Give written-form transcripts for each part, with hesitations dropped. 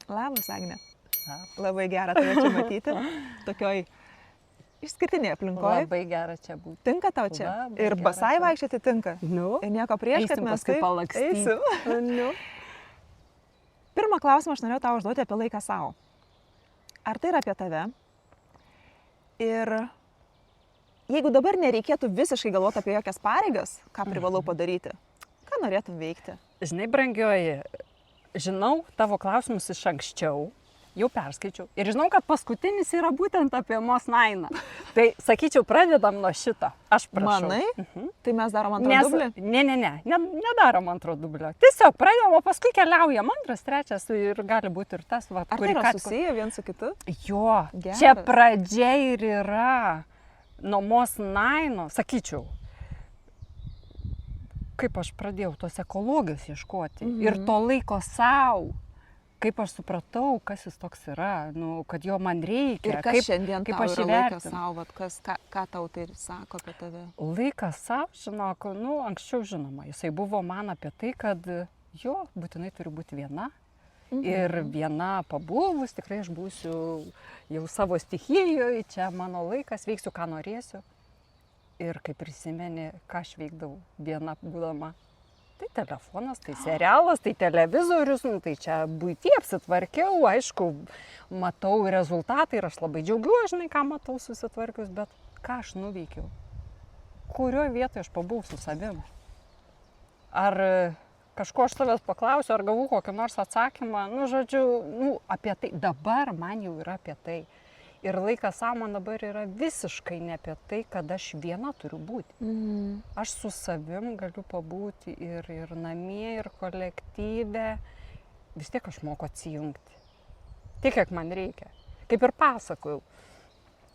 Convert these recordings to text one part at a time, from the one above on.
Labas, Agne. Labas. Labai gera tave čia matyti. Tokioj išskirtinėje aplinkoje. Labai gera čia būti. Tinka tau čia? Labai Ir gera basai čia. vaikščioti tinka. Nu, Ir nieko prieš, kad eisim mes paskui palakstyt. eisim. nu. Pirmą klausimą aš norėjau tau užduoti apie laiką savo. Ar tai yra apie tave? Ir jeigu dabar nereikėtų visiškai galvoti apie jokias pareigas, ką privalau padaryti, ką norėtum veikti? Žinai, brangioji, žinau tavo klausimus iš anksčiau, jau perskaičiau. Ir žinau, kad paskutinis yra būtent apie Mos Nainą. Tai, sakyčiau, pradedam nuo šito. Aš prašau. Manai? Tai mes darom antrą Nes, dublį? nedarom antro dublio. Tiesiog pradėjom, o paskui keliaujam antras, trečias ir gali būti ir tas, va, Ar tai yra susiję vien su kitu? Jo, Geras. čia pradžia ir yra nuo Mos Naino, sakyčiau, kaip aš pradėjau tos ekologijos ieškoti ir to laiko savo, kaip aš supratau, kas jis toks yra, nu, kad jo man reikia. Ir kas šiandien kaip tau aš yra laikas įvertinu. savo, vat ką tau tai sako apie tave? Laikas savo, žinok, nu, anksčiau žinoma, jisai buvo man apie tai, kad jo, būtinai turi būti viena. Ir viena pabuvus, tikrai aš būsiu jau savo stichijoje, čia mano laikas, veiksiu, ką norėsiu. Ir kaip prisimeni, ką aš veikdavau viena būdama. Tai telefonas, tai serialas, tai televizorius, nu, tai čia buitį apsitvarkiau, aišku, matau rezultatą ir aš labai džiaugiuosi, žinai, ką matau susitvarkius, bet ką aš nuveikiau? Kurioje vietoje aš pabuvau su savim? Ar kažko aš tavęs paklausiu, ar gavau kokį nors atsakymą, nu, žodžiu, nu, apie tai, dabar man jau yra apie tai. Ir laikas savo man dabar yra visiškai ne apie tai, kad aš viena turiu būti. Aš su savim galiu pabūti ir namie, ir kolektyve. Vis tiek aš moku atsijungti. Tiek, kiek man reikia. Kaip ir pasakojau,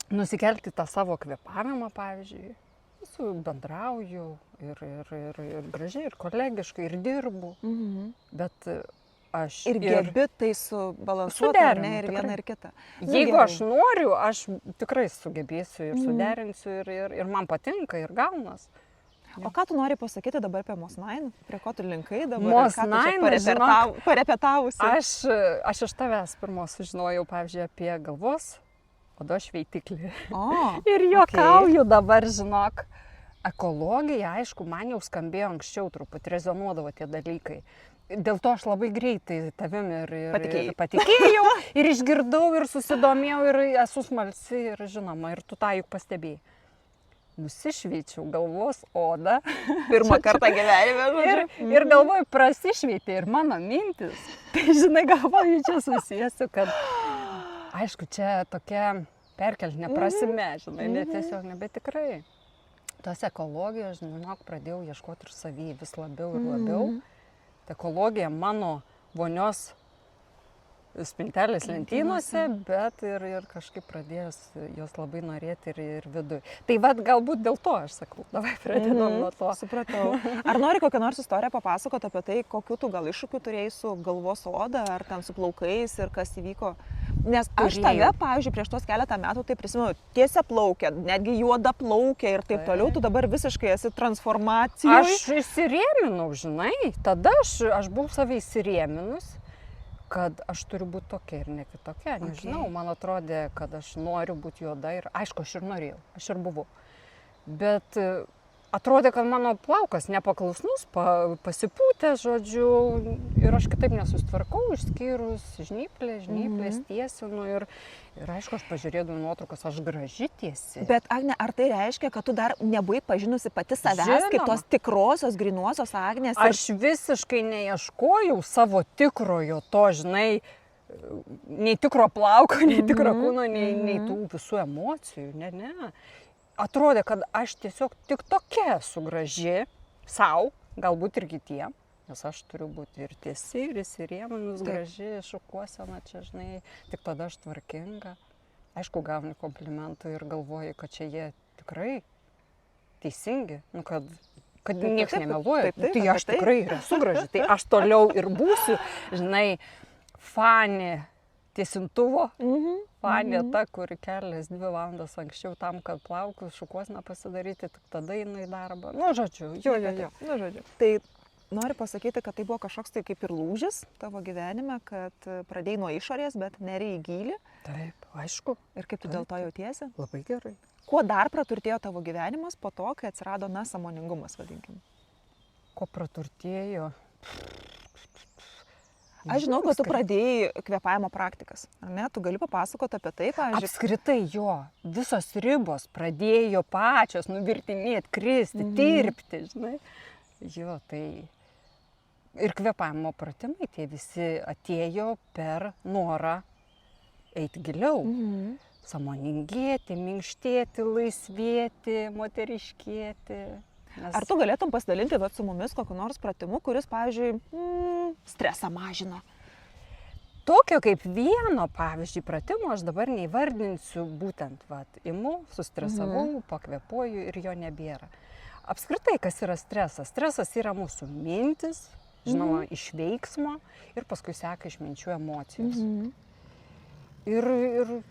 nusikelti tą savo kvėpavimą, pavyzdžiui. Su bendrauju ir gražiai, ir kolegiškai, ir dirbu. Bet aš Ir gebi tai subalansuoti, ar Suderinu, ne, ir tikrai. vieną, ir kitą. Nu, Jeigu gerai. aš noriu, aš tikrai sugebėsiu ir suderinsiu ir man patinka ir gaunas. O ką tu nori pasakyti dabar apie Mos Nainą? Prie ko tu linkai dabar? Mos Ir ką tu čia Nainą, parepetavusi? Aš iš tavęs pirmos sužinojau, pavyzdžiui, apie galvos odos šveitiklį. O, Ir juokauju dabar, žinok. Ekologija, aišku, man jau skambėjo anksčiau truputį, rezonuodavo tie dalykai. Dėl to aš labai greitai tavim ir patikėjau, ir išgirdau, ir susidomėjau, ir esu smalsi, ir žinoma, ir tu tą juk pastebėjai. Nusišveičiau galvos odą. pirmą kartą gyvenime. Ir galvoju, prasišveitė ir mano mintis. Tai žinai, galvoju, čia susijęsiu, kad aišku, čia tokia perkeltinė prasme, žinai, ne tiesiog, ne, bet tikrai. Tos ekologijos, žinok, pradėjau ieškoti ir savy vis labiau ir labiau. Ekologija mano vonios spintelės lentynose, bet ir kažkaip pradėjęs jos labai norėti ir vidui. Tai vad galbūt dėl to aš sakau, davai pradedam nuo to. Supratau. Ar nori kokią nors istoriją papasakoti apie tai, kokiu tu gal iššūkių turėjai su galvos oda, ar ten su plaukais ir kas įvyko? Nes aš tave, pavyzdžiui, prieš tos keletą metų tai prisimenu, tiesia plaukia, netgi juoda plaukia ir taip toliau, tu dabar visiškai esi transformacijoje. Aš įsirėminau, žinai, tada aš buvau savai įsirėminus, kad aš turiu būti tokia ir ne kitokia. Nežinau, man atrodė, kad aš noriu būti juoda ir aišku, aš ir norėjau, aš ir buvau. Bet atrodė, kad mano plaukas nepaklusnus, pasipūtė, žodžiu, ir aš kitaip nesusitvarkau, išskyrus žnyplės tiesinu ir aišku, aš pažiūrėdavau nuotraukas, aš graži tiesi. Bet, Agne, ar tai reiškia, kad tu dar nebuvai pažinusi pati savęs, Žinoma. kaip tos tikrosios, grynuosios Agnės? Aš visiškai neieškojau savo tikrojo to, žinai, nei tikro plauko, nei tikro kūno, nei tų visų emocijų, ne. Atrodė, kad aš tiesiog tik tokia esu graži sau, galbūt ir kitiem, nes aš turiu būti ir tiesi, ir įsirėminus, graži, šukuosena, čia, žinai, tik tada aš tvarkinga. Aišku, gauni komplimentų ir galvoji, kad čia jie tikrai teisingi, nu, kad nieks nemeluoja. Tai aš tikrai esu graži, tai aš toliau ir būsiu, žinai, fanė tiesintuvo. Fanė ta, kuri kelias 2 valandas anksčiau tam, kad plaukus šukuoseną pasidaryti, tik tada einu į darbą. Nu, žodžiu, jo. Nu, žodžiu. Tai Noriu pasakyti, kad tai buvo kažkoks tai kaip ir lūžis tavo gyvenime, kad pradėjai nuo išorės, bet neriai į gilį. Taip, aišku. Ir kaip tu dėl to jautiesi? Labai gerai. Kuo dar praturtėjo tavo gyvenimas po to, kai atsirado, na, sąmoningumas, vadinkim? Ko praturtėjo? Aš žinau, kad tu pradėjai kvėpavimo praktikas, ar ne? Tu gali papasakoti apie tai, pavyzdžiui. Apskritai jo, visos ribos pradėjo pačios nuvirtinėti, kristi, tirpti, žinai. Jo, tai ir kvėpavimo pratimai tie visi atėjo per norą eiti giliau. Sąmoningėti, minkštėti, laisvėti, moteriškėti. Ar tu galėtum pasidalinti su mumis kokiu nors pratimu, kuris, pavyzdžiui, stresą mažina? Tokio kaip vieno, pavyzdžiui, pratimo aš dabar neįvardinsiu, būtent, imu, sustresavau, pakvėpuoju ir jo nebėra. Apskritai, kas yra stresas? Stresas yra mūsų mintis, žinoma, iš veiksmo ir paskui seka iš minčių emocijos. Ir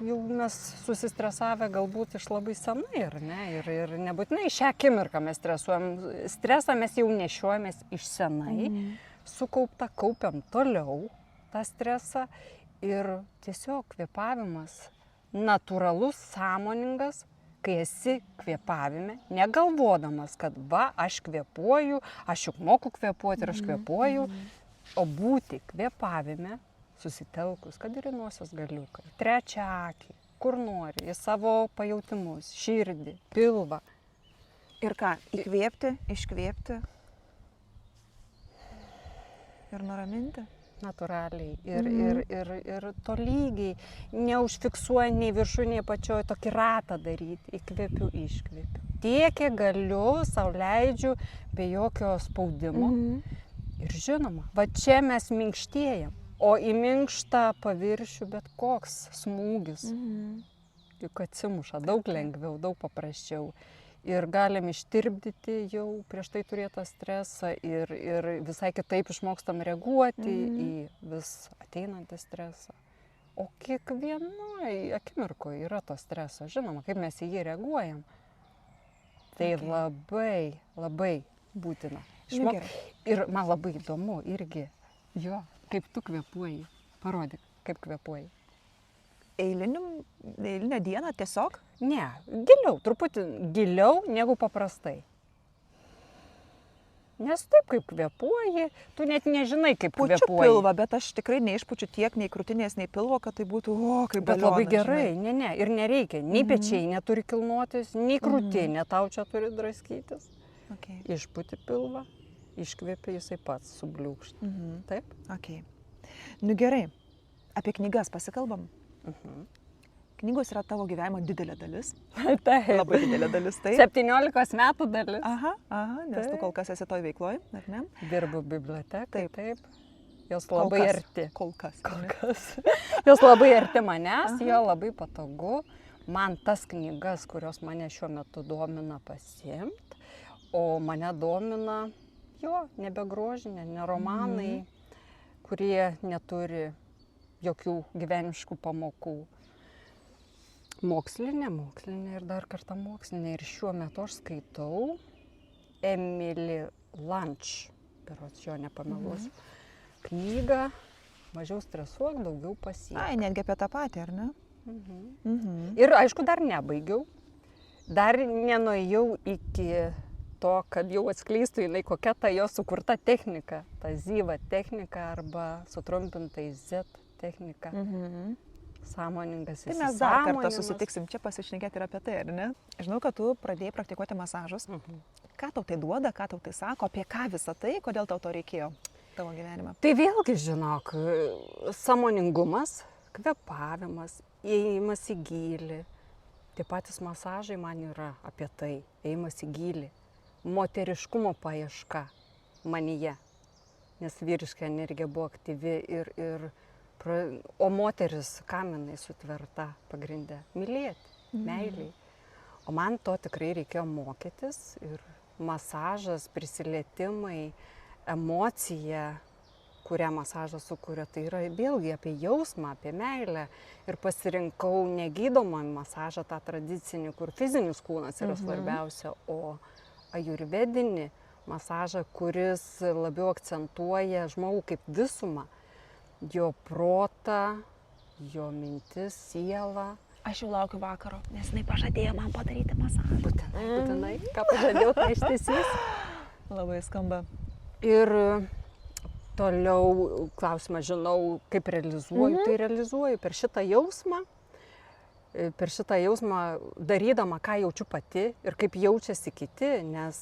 jau mes susistresavę galbūt iš labai senai, ar ne? Ir nebūtinai šią akimirką mes stresuojam. Stresą mes jau nešiojamės iš senai, sukauptą, kaupiam toliau tą stresą. Ir tiesiog kvėpavimas natūralus, sąmoningas, kai esi kvėpavime, negalvodamas, kad aš kvėpuoju, aš juk moku kvėpuoti ir aš kvėpuoju, o būti kvėpavime, susitelkus, kad ir į nosies galiuką, trečią akį, kur nori, į savo pajautimus, širdį, pilvą. Ir ką, įkvėpti, iškvėpti ir nuraminti? Natūraliai ir tolygiai, neužfiksuoja nei viršų, nei pačioj, tokį ratą daryti, įkvėpiu, iškvėpiu. Tiek, kiek galiu, sau leidžiu, be jokio spaudimo. Ir žinoma, va čia mes minkštėjam. O į minkštą paviršių bet koks smūgis, juk atsimuša daug lengviau, daug paprasčiau. Ir galim ištirpdyti jau prieš tai turėtą stresą ir visai kitaip išmokstam reaguoti į vis ateinantį stresą. O kiekvienoj akimirkoje yra to streso, žinoma, kaip mes į jį reaguojam. Tai labai, labai būtina. Ir man labai įdomu irgi, kaip tu kvėpuoji. Parodyk, kaip kvėpuoji. Eilinę dieną tiesiog? Ne, giliau, truputį giliau negu paprastai. Nes taip kaip kvėpuoji, tu net nežinai, kaip kvėpuoji. Pučiu pilvą, bet aš tikrai neišpučiu tiek nei krūtinės, nei pilvo, kad tai būtų, kaip balionas. Bet labai gerai, ne, ir nereikia. Nei pečiai neturi kilnotis, nei krūtinė tau čia turi draskytis. Išputi pilvą. Iškvėpė, jisai pats subliūkšt. Taip? Nu gerai, apie knygas pasikalbam. Knygos yra tavo gyvenimo didelė dalis. Taip. Labai didelė dalis, taip. 17 metų dalis. Aha, nes tu kol kas esi toj veikloj, ar ne? Dirbu bibliotekai, taip. Jos labai arti. Kol kas. Jos labai arti manęs, jo labai patogu. Man tas knygas, kurios mane šiuo metu domina, pasiimt, o mane domina nebe grožinė, ne romanai, kurie neturi jokių gyvenimiškų pamokų. Mokslinė ir dar kartą mokslinė. Ir šiuo metu aš skaitau Emily Lunch, berods jo nepameluosiu, knygą Mažiau stresuok, daugiau pasiek. Netgi apie tą patį, ar ne? Ir aišku, dar nebaigiau. Dar nenuėjau iki to, kad jau atskleistų jinai kokia ta jo sukurta technika, ta Ziva technika arba sutrumpintai Z technika. Sąmoningas įsisąmoninimas. Tai mes dar kartą susitiksim čia pasišnekėti ir apie tai, ar ne? Žinau, kad tu pradėjai praktikuoti masažus. Ką tau tai duoda, ką tau tai sako, apie ką visą tai, kodėl tau to reikėjo tavo gyvenime? Tai vėlgi, žinok, sąmoningumas, kvėpavimas, ėjimas į gylį. Tie patys masažai man yra apie tai, ėjimas į gylį. Moteriškumo paieška manyje, nes vyriška energija buvo aktyvi o moteris kaminai sutverta pagrinde mylėti, meiliai. O man to tikrai reikėjo mokytis ir masažas, prisilietimai, emocija, kurią masažas sukuria, tai yra vėlgi apie jausmą, apie meilę. Ir pasirinkau negydomą masažą, tą tradicinį, kur fizinis kūnas yra svarbiausia, o ajurvedinį, masažą, kuris labiau akcentuoja žmogų kaip visumą, jo protą, jo mintis, sielą. Aš jau laukiu vakaro, nes jinai pažadėjo man padaryti masažą. Būtinai, ką pažadėjau, tai ištesys. Labai skamba. Ir toliau klausimą žinau, kaip realizuoju, tai realizuoju per šitą jausmą. Per šitą jausmą darydama, ką jaučiu pati ir kaip jaučiasi kiti, nes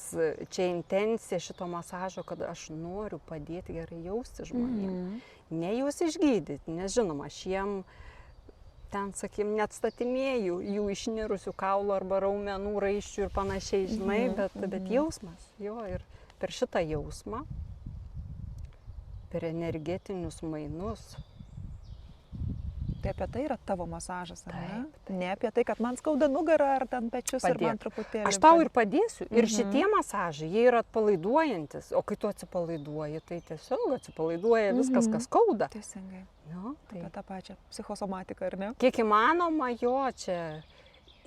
čia intencija šito masažo, kad aš noriu padėti gerai jausti žmonėms. Ne juos išgydyti, nes žinoma, aš jiem ten, sakykim, net statinėjau jų išnirusių kaulų arba raumenų, raiščių ir panašiai, žinai, bet jausmas, jo, ir per šitą jausmą, per energetinius mainus. Tai apie tai yra tavo masažas, ar ne? Ne apie tai, kad man skauda nugarą ar ten pečius ir man truputėlį. Aš tau ir padėsiu. Ir šitie masažai, jie yra atpalaiduojantis. O kai tu atsipalaiduoji, tai tiesiog atsipalaiduoja viskas, kas skauda. Teisingai. Jo, tai Apie tą pačią psichosomatiką, ar ne? kiek įmanoma, jo, čia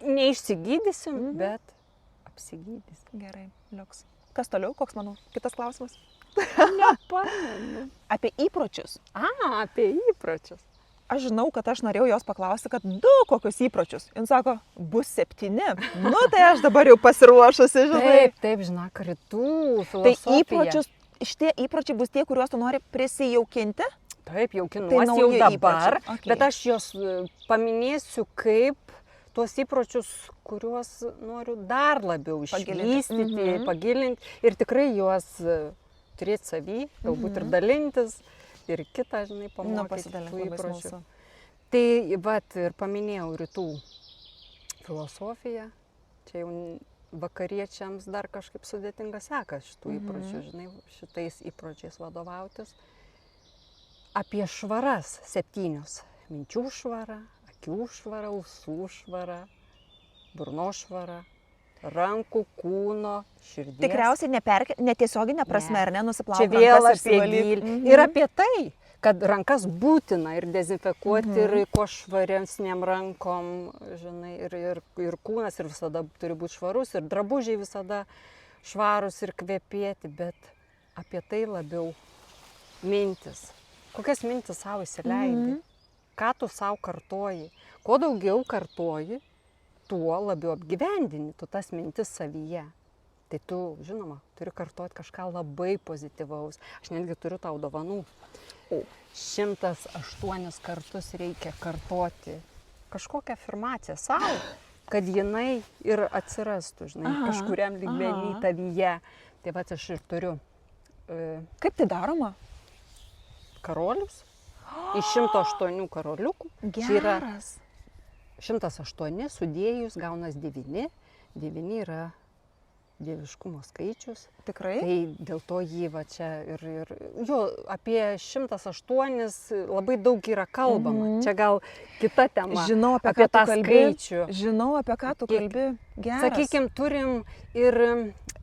neišsigydysim, bet apsigydysim. Gerai, liuks. Kas toliau? Koks mano kitas klausimas? Nepamenu. Apie įpročius. Apie įpročius. Aš žinau, kad aš norėjau jos paklausti, kad kokius įpročius. Jis sako, bus 7. Nu, tai aš dabar jau pasiruošusi, žinai. Taip, žinok, rytų Tai filosofija. įpročius, šitie įpročiai bus tie, kuriuos tu nori prisijaukinti. Taip, jaukinuosi Tai jau nauji dabar, įpročiai. Okay. bet aš jos paminėsiu kaip tuos įpročius, kuriuos noriu dar labiau išvystyti, pagilinti ir tikrai juos turėti savy, galbūt ir dalintis. Ir kitą, žinai, pamokyti tų įpročių. Tai vat ir paminėjau rytų filosofiją. Čia jau vakariečiams dar kažkaip sudėtinga sekas šitų įpročių, žinai, šitais įpročiais vadovautis. Apie švaras 7. Minčių švara, akių švara, ausų švara, burnos švara, rankų, kūno, širdies. Tikriausiai netiesioginė prasme, ar ne, nusiplauti. Čia vėl apie gilį. Ir apie tai, kad rankas būtina ir dezinfekuoti, ir kuo švaresniam rankom, žinai, ir kūnas ir visada turi būti švarus, ir drabužiai visada švarus ir kvepėti, bet apie tai labiau mintis. Kokias mintis savo įsileidi? Ką tu savo kartoji? Kuo daugiau kartoji, tuo labiau apgyvendini tu tas mintis savyje. Tai tu, žinoma, turi kartuoti kažką labai pozityvaus. Aš netgi turiu tau dovanų. 108 kartus reikia kartoti kažkokią afirmaciją savo, kad jinai ir atsirastų, žinai, kažkuriam lygmenį tavyje. Tai va, aš ir turiu. Kaip tai daroma? Karolius. Iš 108 karoliukų. Geras. 108 sudėjus gaunas 9. 9 yra dieviškumo skaičius. Tikrai? Tai dėl to jį va čia ir jo, apie 108 labai daug yra kalbama. Čia gal kita tema. Žinau, apie ką tą skaičių. Žinau, apie ką tu kalbi. Geras. Sakykime, turim ir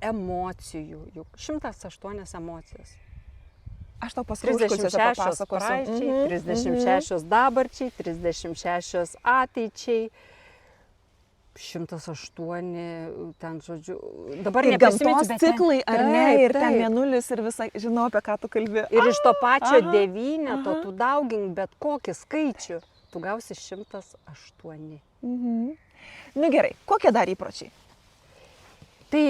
emocijų. Juk 108 emocijos. Aš tau paskui 36 praeičiai, 36 dabarčiai, 36 ateičiai, 108, ten žodžiu, dabar neprisiminsiu, gamtos ciklai, ar ne, ir ten mėnulis ir visai, žinau, apie ką tu kalbi. Ir iš to pačio 9, tu daugink bet kokį skaičių, tu gausi 108. Nu gerai, kokie dar įpročiai? Tai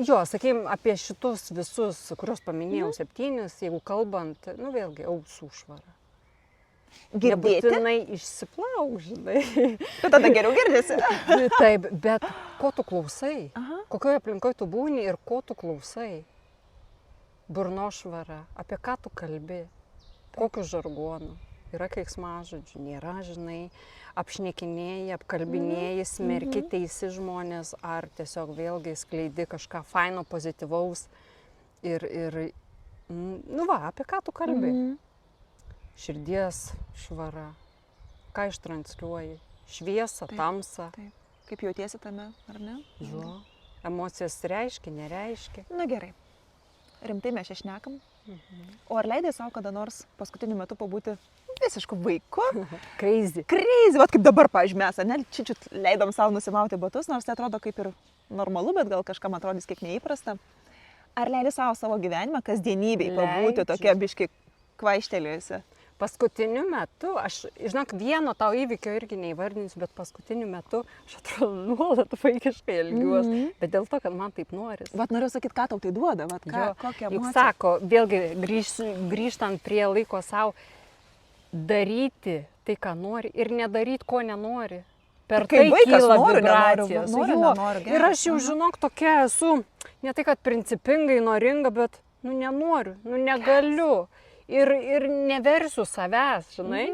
jo, sakykime, apie šitus visus, kuriuos paminėjau 7, jeigu kalbant, nu vėlgi, ausų švara. Girdėti? Nebūtinai išsiplauk, žinai. Bet tada geriau girdėsi. Taip, bet ko tu klausai? Kokioje aplinkoje tu būni ir ko tu klausai? Burnos švara, apie ką tu kalbi? Kokiu žargonu? Yra keiksmažodžių, nėra, žinai, apšnekinėjai, apkalbinėjai, smerki, teisi žmonės, ar tiesiog vėlgi skleidi kažką faino, pozityvaus ir nu va, apie ką tu kalbi? Širdies švara, ką ištransliuoji, šviesą, tamsą. Taip. Kaip jautiesi tame, ar ne? Jo, emocijas reiškia, nereiškia. Na gerai, rimtai mes čia šnekam. O ar leidai savo kada nors paskutiniu metu pabūti visišku vaiku? Crazy. Crazy, vat kaip dabar, pavyzdžiui, mes, ne, čičiut leidom savo nusimauti batus, nors tai atrodo kaip ir normalu, bet gal kažkam atrodys kiek neįprasta. Ar leidi savo gyvenimą kasdienybėj pabūti Leidžiu. tokia biški kvaištelėjusi? Paskutiniu metu, aš, žinok, vieno tau įvykio irgi neįvardinsiu, bet paskutiniu metu aš atrodo nuolat vaikiškai elgiuosi, bet dėl to, kad man taip noris. Vat noriu sakyti, ką tau tai duoda, vat Jo, kokią juk emociją. sako, vėlgi grįžtant prie laiko savo, daryti tai, ką nori ir nedaryti, ko nenori. Per Kai tai vaikas kyla noriu, vibracijos. nenoriu, Jo, nenoriu, ir geras, aš jau, aha. žinok, tokia esu, ne tai, kad principingai noringa, bet, nenoriu, negaliu. Ir neversiu savęs, žinai.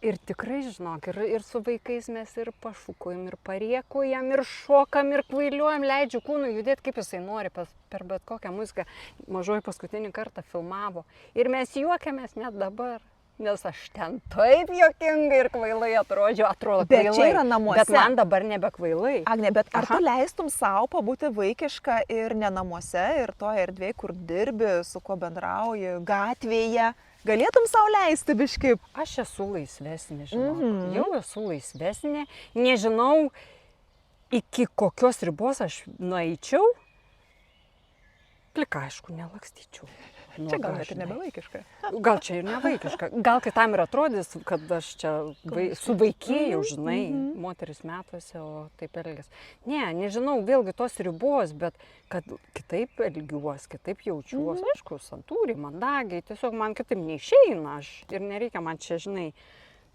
Ir tikrai, žinok, ir su vaikais mes ir pašūkuojam, ir pariekujam, ir šokam, ir kvailiuojam, leidžiu kūnui judėti, kaip jisai nori, per bet kokią muziką. Mažoji paskutinį kartą filmavo. Ir mes juokiamės net dabar. Nes aš ten taip juokingai ir kvailai atrodžiau, atrodo Bet kvailai. čia yra namuose. Bet man dabar nebe kvailai. Agne, bet ar Aha. tu leistum savo pabūti vaikiška ir ne namuose, ir toje erdvėje, kur dirbi, su kuo bendrauji, gatvėje? Galėtum savo leisti biškai? Aš esu laisvesnė, žinau. Jau esu laisvesnė. Nežinau, iki kokios ribos aš nueičiau. Plika, aišku, nelakstyčiau. Čia gal net ir nebevaikiška. Gal čia ir nevaikiška. Gal kitam ir atrodys, kad aš čia suvaikėjau, žinai, moteris metuose, o taip elgės. Ne, nežinau, vėlgi tos ribos, bet kad kitaip elgiuos, kitaip jaučiuos, aišku, santūriai, mandagiai, tiesiog man kitaip neišeina, ir nereikia man čia, žinai,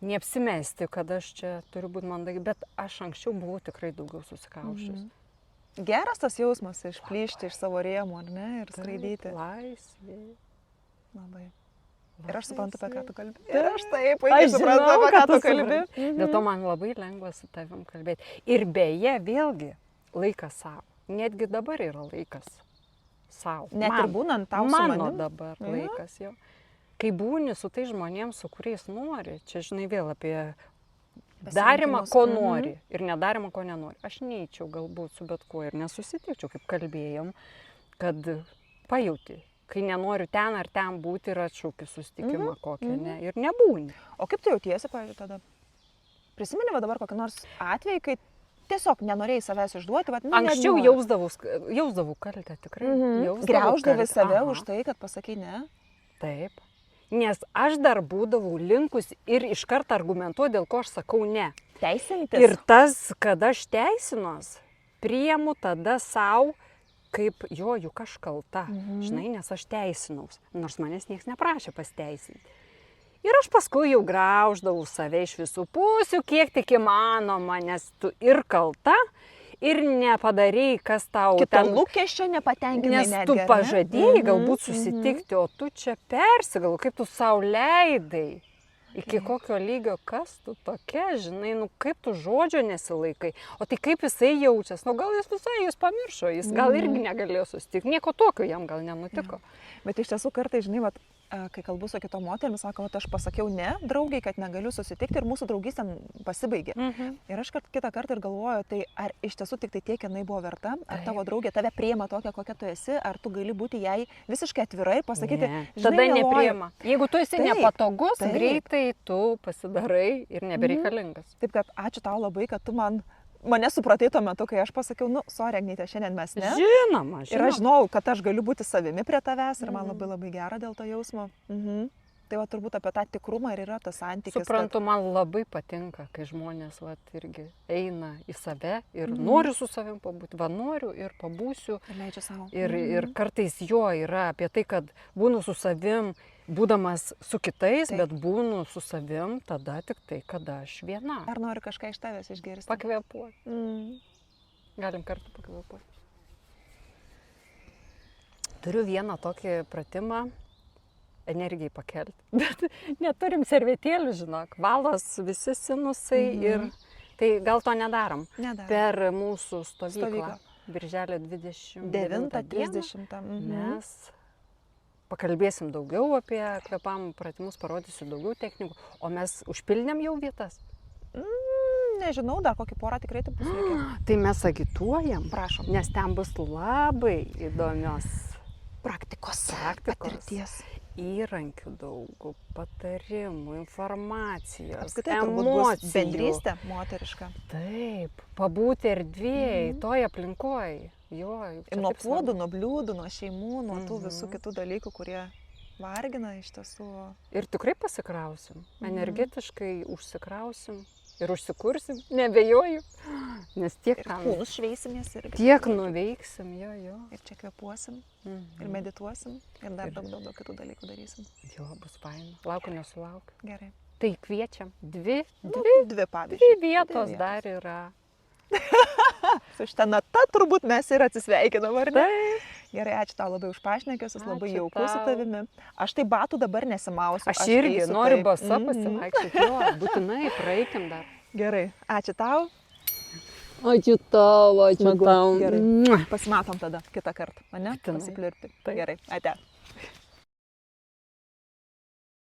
neapsimesti, kad aš čia turiu būti mandagiai, bet aš anksčiau buvau tikrai daugiau susikaušęs. Geras tas jausmas išplyšti iš savo rėmų, ar ne, ir skraidyti. Laisvė. Labai. Ir aš suprantu, apie ką tu kalbi. Taip. Ir aš taip, puikiai suprantu, apie ką tu kalbi. Dėl to man labai lengva su tavim kalbėti. Ir beje, vėlgi, laikas savo. Netgi dabar yra laikas savo. Net ir būnant tau su mano manim. dabar laikas jo. Kai būni su tai žmonėms, su kuriais nori, čia žinai vėl apie darimą, ko nori ir nedarimą, ko nenori. Aš neįčiau galbūt su bet kuo ir nesusitikčiau, kaip kalbėjom, kad pajauti, kai nenoriu ten ar ten būti ir atšauki susitikimą kokią, ne, ir nebūni. O kaip tu jautiesi, pavyzdžiui, tada? Prisimeni va dabar kokį nors atvejį, kai tiesiog nenorėjai savęs išduoti, bet Anksčiau jausdavau kaltę, tikrai. Griauždavai save už tai, kad pasakai ne? Taip. Nes aš dar būdavau linkus ir iš karto argumentuoti, dėl ko aš sakau ne. Teisintis. Ir tas, kad aš teisinuos, priimu tada savo, kaip juk aš kalta, žinai, nes aš teisinaus, nors manęs niekas neprašė pasteisinti. Ir aš paskui jau grauždavau save iš visų pusių, kiek tik įmanoma, nes tu ir kalta, ir nepadarėjai, kas tau Kito lūkesčio nepatenkinai. Nes tu pažadėjai galbūt susitikti, o tu čia persigalvo, kaip tu sau leidai. Iki kokio lygio, kas tu tokia, žinai, kaip tu žodžio nesilaikai. O tai kaip jisai jaučiasi, gal jis visai jūs pamiršo, jis gal irgi negalėjo susitikti, nieko tokio jam gal nenutiko. Bet iš tiesų kartai, žinai, kai kalbu su kitom moterimis, sako, aš pasakiau ne draugai, kad negaliu susitikti ir mūsų draugystė pasibaigė. Ir aš kitą kartą ir galvoju, tai ar iš tiesų tik tai tiek jinai buvo verta, ar tavo draugė tave priima tokią, kokia tu esi, ar tu gali būti jai visiškai atvirai ir pasakyti, tada nepriima. Jeigu tu esi nepatogus, greitai tu pasidarai ir nebereikalingas. Taip, kad ačiū tau labai, kad tu mane supratai tuo metu, kai aš pasakiau, sorry, Agnyte, šiandien mes ne. Žinoma. Ir aš žinau, kad aš galiu būti savimi prie tavęs ir man labai gera dėl to jausmo. Tai va turbūt apie tą tikrumą ir yra tas santykis. Suprantu, man labai patinka, kai žmonės irgi eina į save ir noriu su savim pabūti. Noriu ir pabūsiu. Ir leidžiu savo. Ir kartais jo yra apie tai, kad būnu su savim, būdamas su kitais, bet būnu su savim tada tik tai, kada aš viena. Ar nori kažką iš tavęs išgirsti? Pakvėpuoti. Galim kartu pakvėpuoti. Turiu vieną tokį pratimą energijai pakelti. Bet neturim servetėlių, žinok. Valos visi sinusai ir tai gal to nedarom. Per mūsų stovyklą. Birželio 29-30 mes pakalbėsim daugiau apie kvėpavimo pratimus, parodysiu daugiau technikų, o mes užpildėm jau vietas. Nežinau, dar kokį porą tikrai tai bus reikia. Tai mes agituojam. Prašom. Nes ten bus labai įdomios praktikos. Patirties. Įrankių daug, patarimų, informacijos, Apskritai, emocijų. Bendrystė moteriška. Taip, pabūti erdvėje, toj aplinkoje. Jo, juk čia Ir nuo taip svarbu. puodų, nuo bliūdų, nuo šeimų, nuo tų visų Mhm. kitų dalykų, kurie vargina iš tiesų. Ir tikrai pasikrausim, Mhm. energetiškai užsikrausim ir užsikursim, nebejoju, nes tiek Ir tam, kūnus šveisimės ir tiek nuveiksim, jo. Ir čia kvėpuosim, Mhm. ir medituosim, ir dar Ir- daug kitų dalykų darysim. Jo, bus faina. Laukiu, nesulaukiu. Gerai. Tai kviečiam. Dvi Dvi pavyzdžiui. vietos vietos. dar yra. Su šitą natą turbūt mes ir atsisveikinam, ar ne? Taip. Gerai, ačiū tau labai už pašnekesius, labai Ačiū jauku su tau. tavimi. Aš tai batų dabar nesimausiu. Aš irgi eisiu noriu taip. basa Mhm. pasivaikščioti. Jo, būtinai praeikim dar. Gerai, ačiū tau. Ačiū tau, Smagu, gerai. Mua. Pasimatom tada kitą kartą, ane? Būtinai. Pasiplirti. Taip. Gerai, ate.